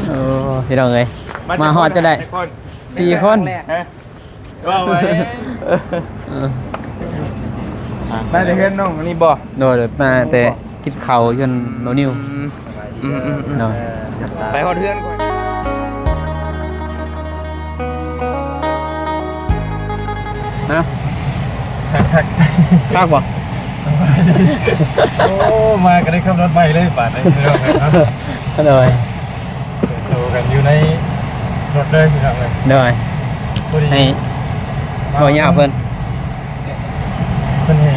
โอ้พี่น้องเอ้ยมาฮอดจะได้4 คนว่าไว้มาแต่เพื่อนน้องนี่บ่โดยมาแต่กินข้าวจนโนนิวเนาะ ไปฮอดเพื่อนก่อนนะคักบ่โอ้มากันได้ขับรถใหม่เลยป่านนี้พี่น้องครับเลยโตกันอยู่ในรถเลยพี่น้องเลยเลยให้บ่ยาวเพิ่นให้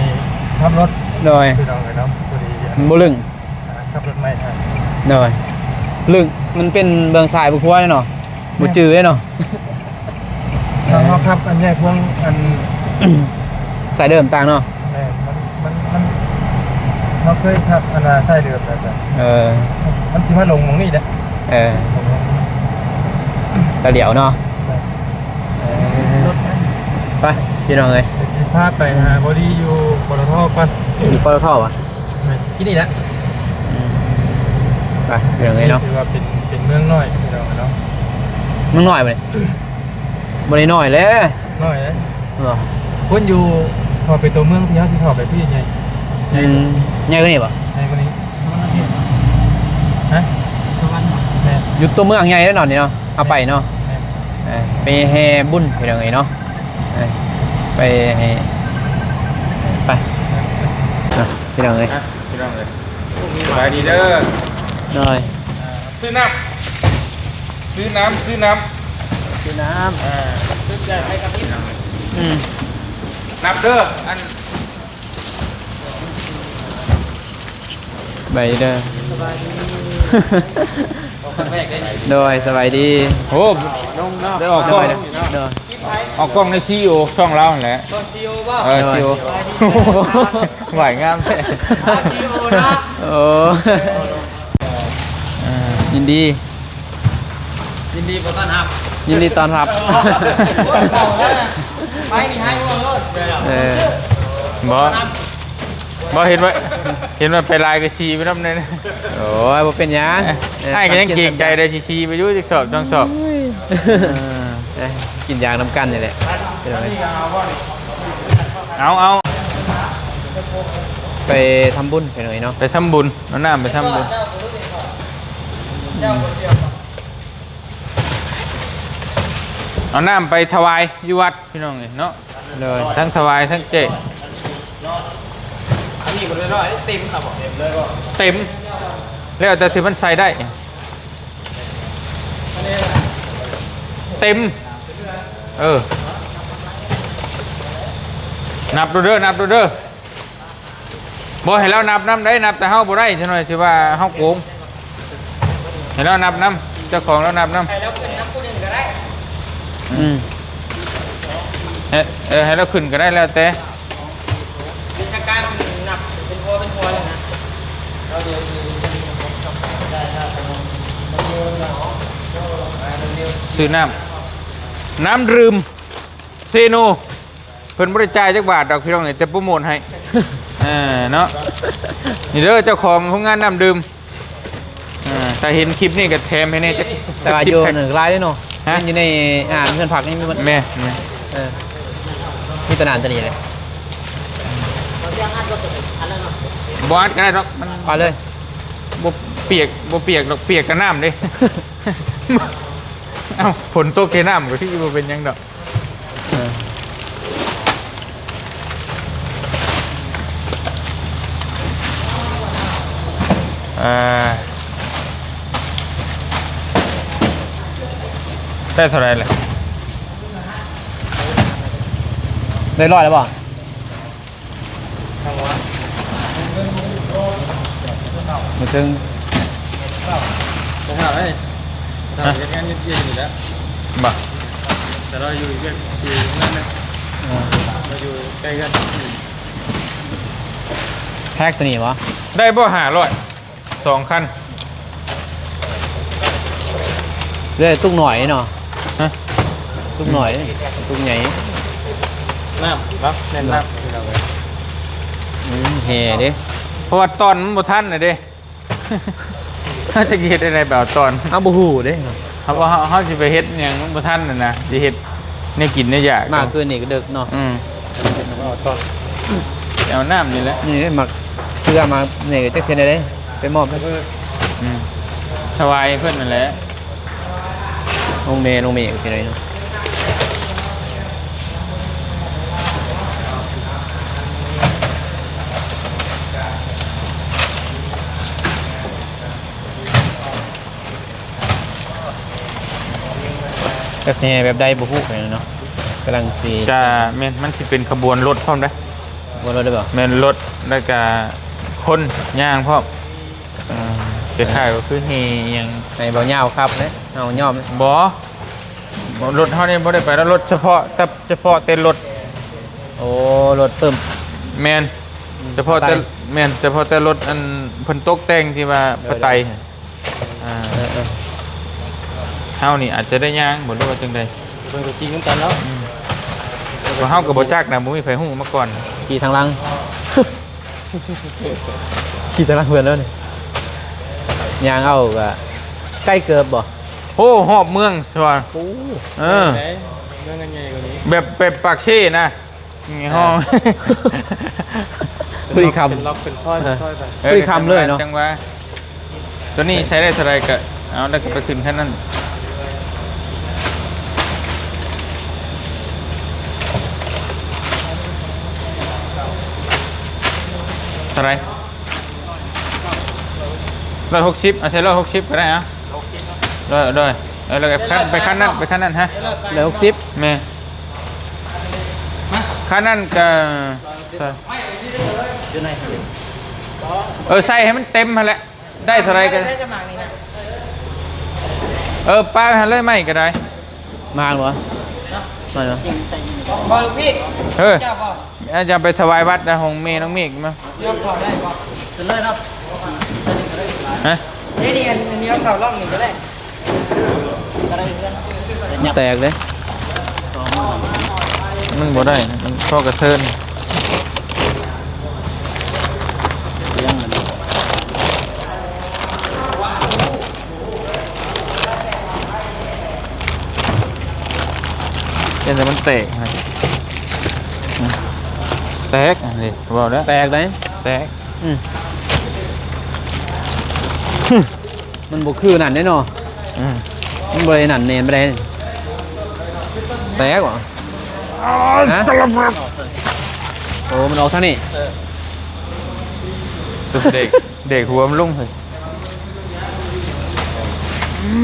ขับรถเลยพี่น้องเลยเนาะพอดีบ่ลึงขับรถใหม่ฮะเลยลึงมันเป็นเบื้องซ้ายบ่ครัวเนาะบ่จื้อเนาะเขาขับอันนี้พวงอันสายเดิมต่างเนาะมันเขาเคยขับอันใช่เดิมแต่มันสิมาลงตรงนี้เด้แต่เดี๋ยวเนาะไปพี่น้องเลยพาไปหาบอดี้อยู่ปตทกันอยู่ปตทอ่ะที่นี่แหละไปพี่น้องเลยเนาะถือว่าเป็นเมืองน้อยพี่น้องเนาะเมืองน้อยไปบริน้อยเลยน้อยเลยคนอยู่พอไปตัวเมืองที่เขาที่เขาไปพี่ใหญ่ใหญ่กว่านี้ป่ะใหญ่กว่านี้ฮะอยู่ตัวเมืองใหญ่แล้วหน่อยนี่เนาะเอาไปเนาะไปแห่บุญพี่น้องเลยเนาะไปพี่น้องเลยพี่น้องเลยสบายดีเด้อหน่อยซื้อน้ำซื้อน้ำซื้อใจให้กับพี่นับเด้ออันใบเด้อโดยสบายดีโอ้ได้ออกกล้องออกกล้องในซีโอช่องเราแหละซีโอป่ะซีโอไหวงามแท้ซีโอนะโอ้ยินดีต้อนรับยินดีต้อนรับไปนี่ให้พวกเราบ่เห็นว่าไปลายกับชีไปน้ำเนยโอ้ยบ่เป็นยังให้กันยังเก่งใจได้ชีไปยุ่งสอบต้องสอบกินยางน้ำกันนี่แหละเอาไปทำบุญไปหน่อยเนาะไปทำบุญน้ำไปทำบุญเอาน้ำไปถวายยุวัดพี่น้องเนาะเลยทั้งถวายทั้งเจอันนี้ก็เลยร้อยเต็มครับเต็มแล้วแต่ที่มันใส่ได้เต็มนับดูเด้อบ่ให้เรานับน้ำได้นับแต่เฮาบ่ได้ใช่หน่อยสิว่าเฮาโกงให้เรานับน้ำเจ้าของเรานับน้ำให้เราขึ้นน้ำผู้หนึ่งก็ได้ให้เราขึ้นก็ได้แล้วแต่วิชาการหนักเป็นพอเลยนะซื้อน้ำดื่มเซโนเพิ่นบริจาคจักบาทดอกพี่น้องเนี่ยจะโปรโมทให้เนาะนี่เด้อเจ้าของโรงงานน้ำดื่มแต่เห็นคลิปนี่ก็แถมให้แน่จะแต่ว่าอยู่หนึ่งรายด้วยเนาะอยู่ในเพื่อนผักนี่มีแม่มีตนานตัวนี้เลยบอสก็ได้หรอกมันไปเลยบ่เปียกหรอกเปียกกับน้ำดิเอ้าฝนตกเทน้ำก็ที่บ่เป็นยังดอกได้เท่าไรเลยได้ร้อยแล้วป่ะมาถึงผมถามไหมถามงานเย็นอยู่แล้วบ่แต่เราอยู่นั่นนะเราอยู่ใกล้กันแพ็กตัวนี้วะได้บ่500 2 คันเรื่อยตุ้งหน่อยเนาะตุ้งหน่อยตุ้งใหญ่น้ำครับแน่นน้ำเฮ่ดิพ ราะว่าตอนมันบ่ทันน่ะเด้ ถ้าจะเฮ็ดอะไรแบบตอน เอาบ่ฮู้เด้ เขาว่าเขาสิไปเฮ็ดหยังมันบ่ทันน่ะนะสิเฮ็ดแนวกินแนวอยาก มากขึ้นนี่ก็ดึกเนาะ เอาน้ำนี่แหละ นี่หมักเพื่อมาเนี่ยจักเซนได้ไปมอบให้ สบายเพิ่นนั่นแหละ น้องเมย์อีกทีหนึงเนาะก็สิให้แบบใดบ่ฮู้ไปเนาะกำลังสิ จะแม่นมันสิเป็นขบวนรถพร้อมเด้อ บ่รู้ได้บ่ แม่นรถแล้วก็คนย่างพร้อมคล้ายๆก็คือเฮหยัง ให้เบาเหย้าครับเด้เอาย่อม บ่รถเฮานี่บ่ได้ไปแล้วรถเฉพาะเต้นรถ โอ้รถตึม แม่นเฉพาะแต่แม่นเฉพาะแต่รถอันเพิ่นตกแต่งที่ว่าปะไตเฮานี่อาจจะได้ย่างบ่รู้ว่าจังได๋ เบิ่งตัวจริงน้ำกันแล้ว เฮาก็บ่จักนะบ่มีไผฮู้มาก่อน ขี่ทางหลัง ขี่ทางหลังเพื่อนแล้วนี่ยางเอาก็ใกล้เกือบบ่ โอ้หอบเมืองใช่ป่ะ โอ้ เออ เรื่องกันใหญ่กว่านี้ แบบปากเช่นะนี่ห้อง พอดีค เป็นล็อกเป็นค่อยเป็นค่อยไป พอดีคำเลยเนาะ จังหวะตัวนี้ใช้ได้เท่าไรก็เอาแล้วก็ไปขึ้นแค่นั้นเท่าไร160เอาใช้160ก็ได้อะด้วยแล้วก็ไปขั้นนั้นฮะ ำ160 แม่ขั้นนั้นก็ใส่ให้มันเต็มมาแหละได้เท่าไรกันป้าหันเลยไม่ก็ได้ มาเหรอมาเหรอ พอลูกพี่ เฮ้ย เจ้าพอ จะไปถวายวัดนะของเมย์น้องเมฆมา เชื่อมพอได้พอจะเลยครับ ฮะ นี่อันนี้เอาเข่าล่องหนึ่งก็ได้ก็ได้เพื่อน แตกเลย มันบ่ได้มันข้อกระเทินแต่มันแตกฮะแตกนี่บอกแล้ว แตกเลย แตก มันบ่คือนั่นแน่นอน อืม มันบ่ได้นั่นเนนบ่ได้แตกเหรอฮะโอ้มันออกทางนี้ ตัวเด็กหัวมันลุ่งเลย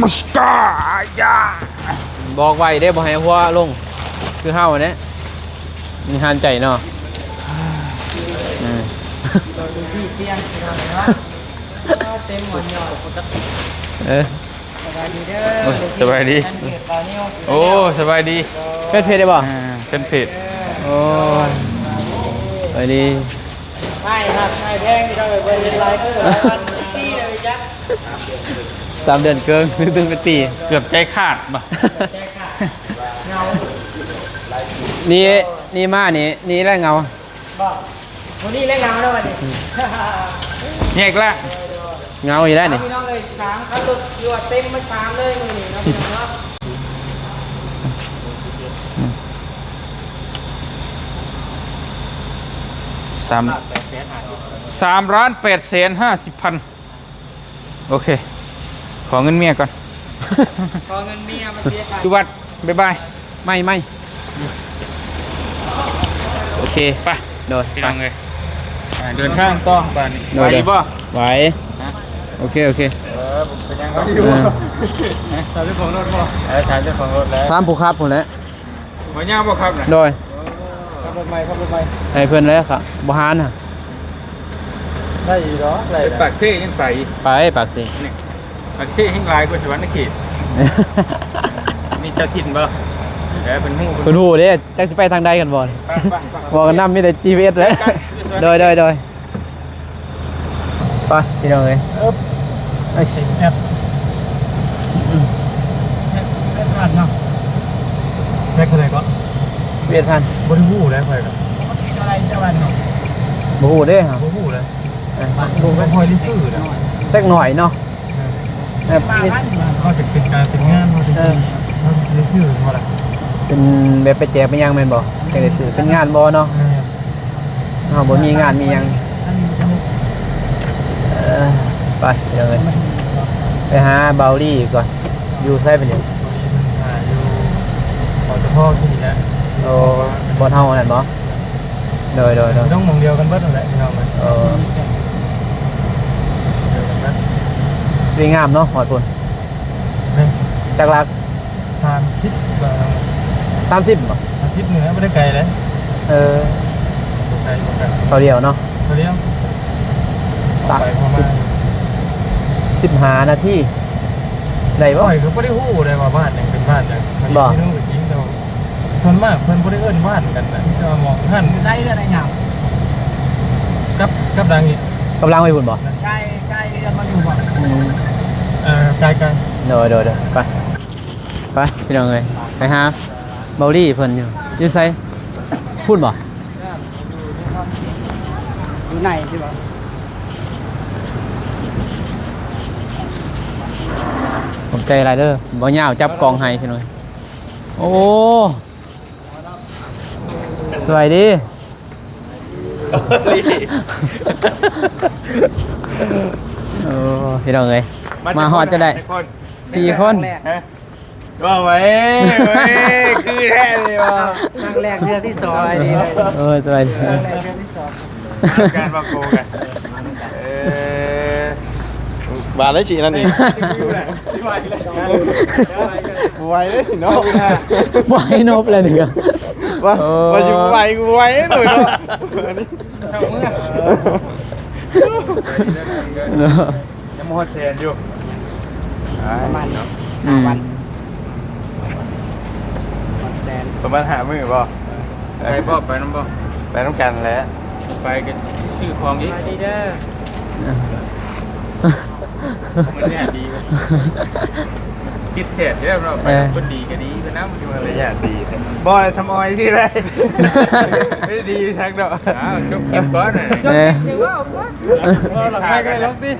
มัสกายา บอกไว้เด้บ่ให้หัวลงคือเฮาเนี่ยมีหันใจเนาะ ดูพี่เตียงเนาะเต็มหมดยอดปกติ สบายดีเด้อ สบายดี โอ้สบายดี เป็นเพจได้บ่ เป็นเพจ โอ้ไปดี ไม่ครับไม่แพงที่เราไปเรียนไลฟ์หลายวันปีเลยจ้ะ 3 เดือนเกินตึงเป็นปี เกือบใจขาดบ่ แจ้ค่ะเงา นี่มานี่แหละเงา บอกวันนี้เล่นเงาแล้ววันนี้ แยกละ เงาอยู่แล้วนี่ พี่น้องเลยช้างคันรถอยู่เต็มมาช้างเลยมือนี่นะพี่น้องเนาะ 3,850,000โอเค ขอเงินเมียก่อน ขอเงินเมียมาเสียค่ะ จุวัดบ๊ายบาย ไม่โอเค ไป โดย พี่น้องเลยเดินทางต่อบ้านนี้ โด ไป ย ดีป่ะ ไหวโอเค ผมเป็นยังไง ตอนนี้ของรถบ่ ถ่ายเจ้าของรถแล้ว ตามผู้ครับผมแล้ว หัวย่าบ่ครับนะ โดย ขับรถใหม่ขับรถใหม่ ให้เพื่อนแล้วครับบ่ฮานน่ะ ได้อยู่เนาะได้ ไปปากเซ่ยังใส่ ไปปากสิ นี่ปากเซ่ยังลายกว่าสวรรค์นเขตนี่เจ้าถิ่นบ่เป็นหู คุณหูเด้จักสิไปทางใดกันบ่ ไป บอกกันนำมีแต่ GPS เลยโดยไปพี่น้องเอ้ยไอ้สิแอป ได้ผ่านเนาะได้คนไหนก็ 11,000 บริวูแล้วใครกันอะไรเจ้าวันเนาะ บ่ฮู้เด้ครับ บริวูเลย เ โอ้ก็พอยได้ชื่อนะ เล็กหน่อยเนาะแบบ ก็จะเป็นการเป็นงานเขาจะได้ชื่อมาละ เป็นแบบไปแจกไปยังแม่นบ่แต่ได้ซื้อเป็นงานบ่เนาะเฮาบ่มีงานมีหยังไปเดี๋ยวเลยไปหาเบาลี่ก่อนอยู่ไสเป็นหยัง อยู่ขอเฉพาะที่นี่แหละ โอ้บ่เฮานั่นบ่โดยต้องมองเดียวกันเบิดนั่นแหละพี่น้องมันเดียวกันเบิด สวยงามเนาะหอดพุ่น นี่ จักรัก ทานคิดแบบ 30บ่ อาทิตย์เหนือไม่ได้ไกลเลย เออ ไกลกว่ากัน เขาเดียวเนาะ เขาเรียกไปประมาณ 15นาทีได้ บ่ บ่ อยคือไม่ได้ฮู้เลยว่าบ้านยังเป็นบ้านยังมันไม่รู้จริงแต่ส่วนมากเพิ่นไม่ได้เอิ้นบ้านกันนะจะมองท่าน ได้เรื่องอะไรหยาบ กับดังอีก กำลังไปพุ่นบ่ ใกล้ใกล้เรื่องมาอยู่บ่ ไกลกัน เดี๋ยวไปพี่น้องเอ้ยไปหาเบาลี่เพิ่นอยู่ไสพูดบ่ อยู่ไหนใช่ป่ะ ผมใจอะไรเด้อบ่ยาวจับกองให้พี่น้องโอ้สวัสดีโอ้พี่น้องเอ้ยมาฮอดจะได้4 คน ว่าไว้คือแท้เลยว่ะ ครั้งแรกเดือนที่2เลย สวัสดี ครั้งแรกเดือนที่2 การมาโกกันบาทได้ฉีนั่นเองไวเลยเนาะ บ่ให้นบเลยนี่ก็ ว่าชิไวกูไวหน่อยเนาะ จะมอดแซนอยู่ ประมาณ 5 วัน ประมาณ5 มื้อบ่ไปบ่ไปน้ำบ่ไปน้ำกันแล้วไปกันชื่อของอีก ดีเด้อ มันแย่ดีคิดเฉดเรียบร้อยไปคนดีก็ดีก็น้ำมันอะไรแย่ดีบ่ทำอ้อยที่ไรไม่ดีทักดอกจบคลิปก่อนเลย ถือว่าเอาก่อน หลังไม่ก็ล็อกดิ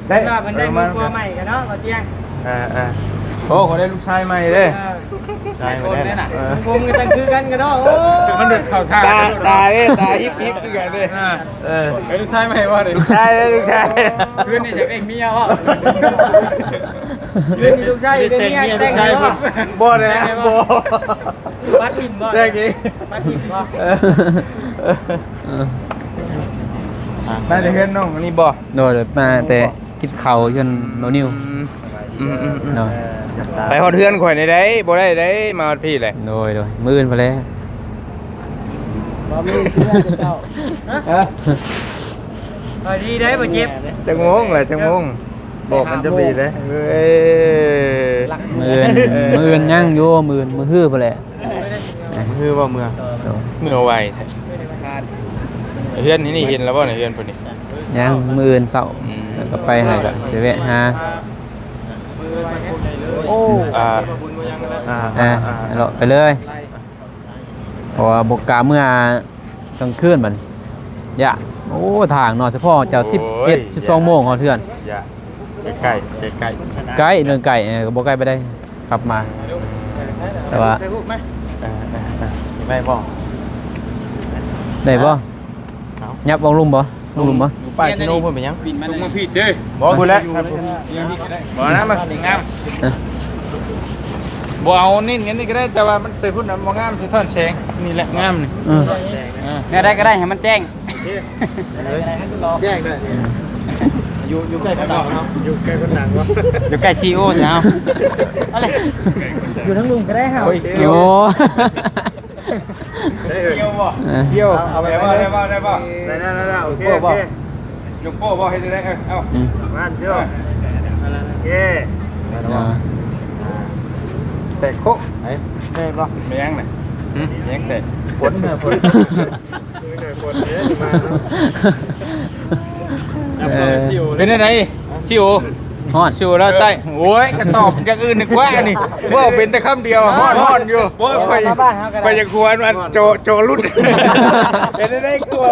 ได้ว่ามันได้มือตัวใหม่กันเนาะมาเตียง โอ้เขาได้ลูกชายใหม่เลย ใช่ไม่ได้น่ะ ผมกันตั้งคือกันกันเนาะโอ้ มันเดือดเข่าท่า ตาฮิปด้วยกันเลย ไอ้ลูกชายใหม่ว่าเลย ลูกชายเลยลูกชาย คืนนี่จะเอ็งเมียวะคืนนี่ลูกชายเมียแต่งเมีย บ่เลยนะบ่ บัดหินบ่ แรกนี้ บัดหินบ่ น่าจะเห็นน้องอันนี้บ่ โดยมาแต่กินข้าวจนโนนิวโดย ไปฮอดเฮือนข่อยในได้บ่ได้มาฮอดพี่เลย โดยมื้ออื่นไปแล้ว บ่มีเชื่อจะเศร้าดีได้บ่เจ็บ จังงงแหละจังงงบอกมันจะบีเลยเฮ้ย มื้ออื่นยังอยู่มื้อฮื้อไปแล้ว คือว่าเมือง เมื่อไวเฮือนนี่เห็นแล้วบ่เนี่ยเฮือนพุ่นนี่ ยังมื้ออื่นเช้าแล้วก็ไปไหนก็สิแวะหา โอ้ เราไปเลยเพราะว่าบกกาเมื่อกลางคืนมันยะโอ้ทางนอนเฉพาะเจ้า11-12 โมงเขาเทื่อน อย่าใกล้ ไกลเรื่องไก่ก็บ่ไกลไปได้ขับมา แต่ว่า ไม่บอก ได้บ่ยับวงลุมบ่ลุมบ่ ป้ายชิโน่พูดไปยัง ต้องมาผิดเด้อ บอกพูดแล้ว บ่นะมางามบ่เอานี่งั้นนี่ก็ได้แต่ว่ามันไปพุ่นบ่งามสิท่อนแสงนี่แหละงามนี่ เนี่ยได้ก็ได้ให้มันแจ้ง แยกได้อยู่ใกล้คนดังเนาะอยู่ใกล้คนดังวะ อยู่ใกล้ซีโอใช่ไหมอะไรอยู่ทั้งลุงก็ได้ฮะ โย ได้เลย เที่ยวบ่เที่ยวเอาไปบ่ได้บ่ได้โอเคโอเค ยกโป้บ่ให้ได้เอา งานเที่ยวโอเค แต่โคก ได้ป่ะ ไม่ยังน่ะยังแต่ ฝนเนี่ยฝนฝนเยอะมา เป็นอะไรชิว ฮอด ชูแล้วใต้โอ้ยก็ตอบอย่างอื่นดีกว่านี่ว่าเป็นแต่คำเดียวฮอนอยู่ว่าไปยังควรมันโจรุ่นเป็นได้กลัว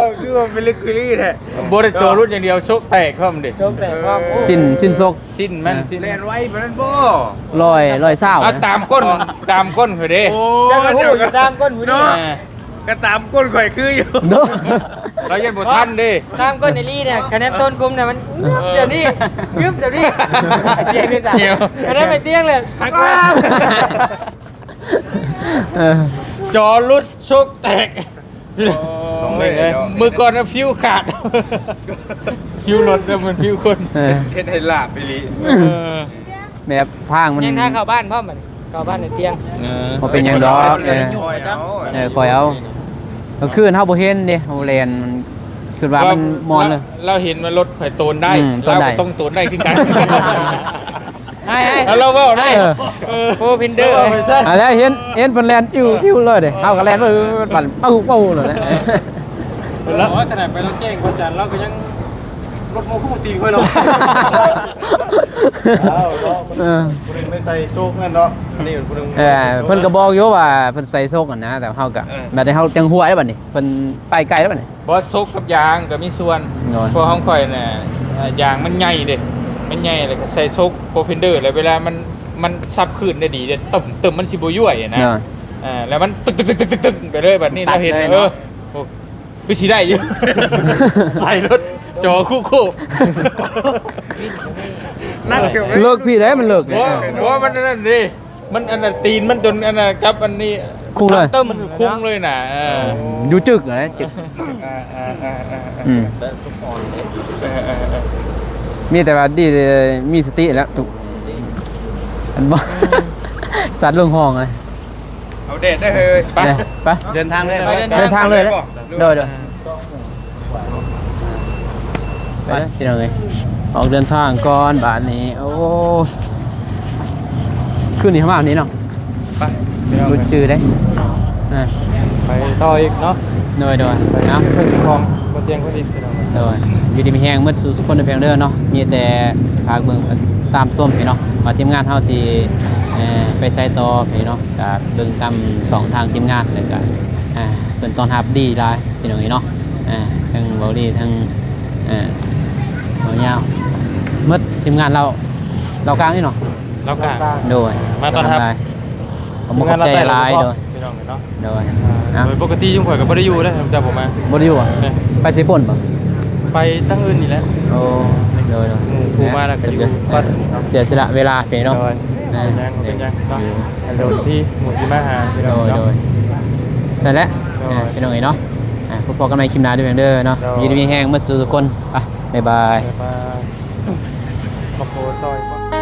เป็นลึกลี่แท้บ่ได้โจรุ่นอย่างเดียวชกแตกเข้ามันดิ โชคแต่ว่า สิ้นซก สิ้นมันสิ้นแล่นไว้ปานนั้นบ่ ลอยเศร้า เอาตามก้นคือเด้ จะมาพูดอยู่ตามก้นผู้นี้ ก็ตามก้นข่อยคืออยู่ เนาะ เรายังบ่ทันเด้ ตามก้นในลี่เนี่ยคะแนนต้นกลุ่มเนี่ยมันเดี๋ยวนี้ยึบเดี๋ยวนี้เตียงด้วยจ้ะคะแนนไปเตียงเลย เออ จอรุดชกแตก สองเล่งเลย มือก่อนนะฟิวขาดฟิวรถก็เหมือนฟิวคน เออ เฮ็ดให้ลาบไปลี แบบทางมัน ยังทางเข้าบ้านพ่อมันเข้าบ้านในเตียง บ่เป็นหยังดอกคอยเอาก็คืนเฮาบ่เห็นเด้เฮาแลนมันคือว่ามันมอนเลย เราเห็นว่ารถข่อยโตนได้ โตนได้ เราก็ต้องโตนได้ขึ้นกัน ให้ แล้วเราเว้าได้ โฟพินเดอร์ ไม่ใช่ อ่ะแล้วเห็นเพิ่นแลนติ้วเลยเด้เฮาก็แลนปั่นเป้าเลยนะ แล้วขนาดไปเราแจ้งวันจันทร์เราก็ยังรถโมคู่ตีค่อยเราเออ คนนึงไม่ใส่โชคนั่นเนาะอันนี้คนนึง เพิ่นก็บอกอยู่ว่าเพิ่นใส่โซกกันนะแต่เฮาก็แบบได้เฮาจังหัวได้บัดนี้เพิ่นไปไกลแล้วบัดนี้ บอสซกกับยางก็มีส่วน โน่น เพราะห้องข่อยน่ะยางมันใหญ่เด้มันใหญ่เลยก็ใส่ซกโปรฟินเดอร์เลยเวลามันซับขึ้นได้ดีเด้ตึมมันสิบ่ยั่วอ่ะนะ เนาะ แล้วมันตึกไปเลยแบบนี้เราเห็นโอ้คือสิได้อยู่ ใส่รถจอคู่นั่งเกือบ เลิกพี่ได้มันเลิกเลย เพราะว่ามันนั่นดิมันอันนั้นตีนมันจนอันนั้นกับอันนี้ คุ้งเลย เติมมันคุ้งเลยน่ะ อยู่จึกเลยจึกอืมมีแต่ว่าดีมีสติแล้วทุกอันบ่ สัตว์ลงห้องเลย เอาเด็ดได้เลยไป ไป เดินทางเลย เดินทางเลยแล้วเดินไปที่ไหนออกเดินทางก่อนบาทนี้โอ้ขึ้นนี่ข้างล่างนี้เนาะ ไป กูจืดได้ ไปต่ออีกเนาะ โดย ไป เนาะ ขึ้นคลองบนเตียงพอดี โดยอยู่ดีมีแห้งมืดสู่สุขคนในเพียงเด้อเนาะมีแต่พากเบิ่งตามส้มพี่เนาะว่าทีมงานเฮาสิไปใช้ต่อพี่เนาะก็เบิ่งตามสองทางทีมงานเลยก็เป็นตอนรับดีหลายพี่น้องเนาะทั้งเบาดีทั้งเบายาวมืดทีมงานเรากลางนี่เนาะ แล้วกัน โดย มาต้อนรับ ผมบ่เข้าใจหลายโดย พี่น้องเนาะ โดย โดยปกติยุ่งข่อยก็บ่ได้อยู่นะจำผมมา บ่ได้อยู่อ่ะ เนี่ย ไปสิป่นบ่ ไปตั้งอื่นนี่แหละ โอ้โดย ผู้มาแล้วก็อยู่บ้าน เสียสละเวลาพี่เนาะ เป็นยังเนาะโดนที่หมู่ที่มาหาพี่น้อง โด เนาะ ยใช่แล้วพี่น้องเนาะพวกกันในคลิปหน้าด้วยเด้อเนาะยินดีมีแห้งเมื่อสู่ทุกคนไปบ๊ายบาย มาโพสต์ต่อย